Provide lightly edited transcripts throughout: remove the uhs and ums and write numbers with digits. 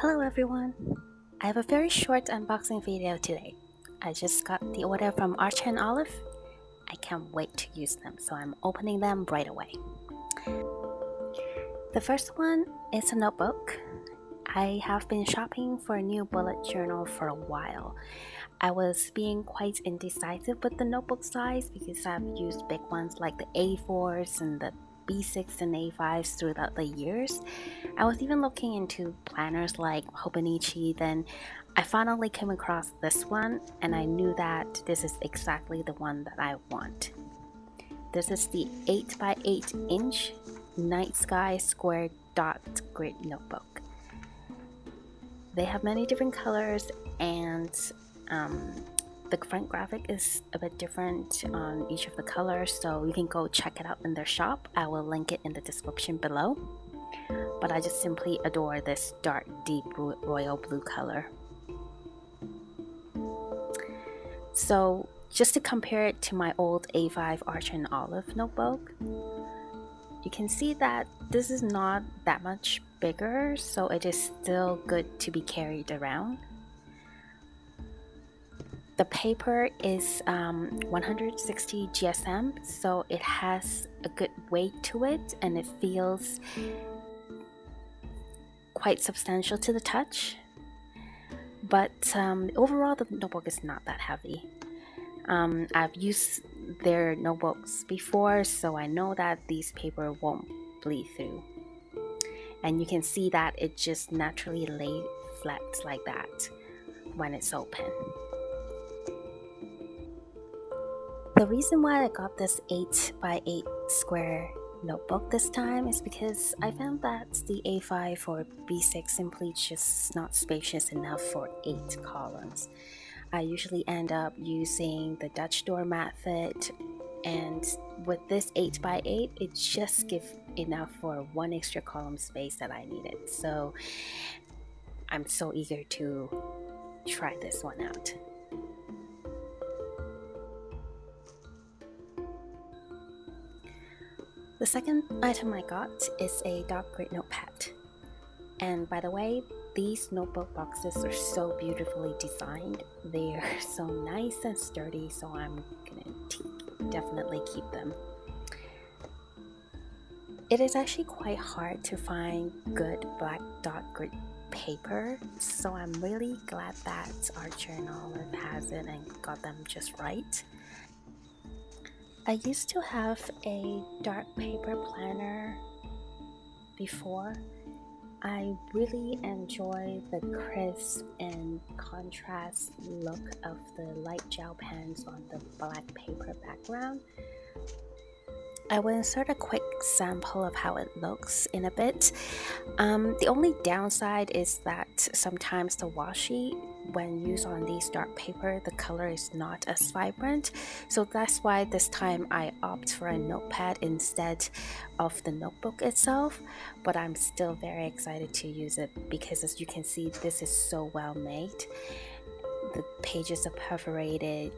Hello everyone! I have a very short unboxing video today. I just got the order from Archer and Olive. I can't wait to use them, so I'm opening them right away. The first one is a notebook. I have been shopping for a new bullet journal for a while. I was being quite indecisive with the notebook size because I've used big ones like the A4s and the B6 and A5s throughout the years. I was even looking into planners like Hobonichi, then I finally came across this one and I knew that this is exactly the one that I want. This is the 8x8 inch Night Sky Square Dot Grid Notebook. They have many different colors and the front graphic is a bit different on each of the colors, so you can go check it out in their shop. I will link it in the description below. But I just simply adore this dark, deep royal blue color. So just to compare it to my old A5 Archer and Olive notebook, you can see that this is not that much bigger, so it is still good to be carried around. The paper is 160 GSM, so it has a good weight to it and it feels quite substantial to the touch. But overall, the notebook is not that heavy. I've used their notebooks before, so I know that these paper won't bleed through. And you can see that it just naturally lays flat like that when it's open. The reason why I got this 8x8 square notebook this time is because I found that the A5 or B6 simply just not spacious enough for 8 columns. I usually end up using the Dutch door method, and with this 8x8 it just gives enough for 1 extra column space that I needed. So I'm so eager to try this one out. The second item I got is a dark grid notepad. And by the way, these notebook boxes are so beautifully designed. They are so nice and sturdy, so I'm gonna definitely keep them. It is actually quite hard to find good black dot grid paper, so I'm really glad that Archer and Olive has it and got them just right. I used to have a dark paper planner before. I really enjoy the crisp and contrast look of the light gel pens on the black paper background. I will insert a quick sample of how it looks in a bit. The only downside is that sometimes the washi, when used on these dark paper, the color is not as vibrant. So that's why this time I opt for a notepad instead of the notebook itself. But I'm still very excited to use it because, as you can see, this is so well made. The pages are perforated.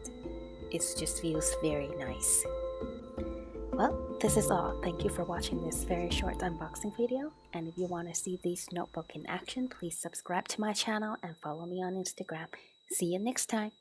It just feels very nice. Well, this is all. Thank you for watching this very short unboxing video, and if you want to see this notebook in action, please subscribe to my channel and follow me on Instagram. See you next time.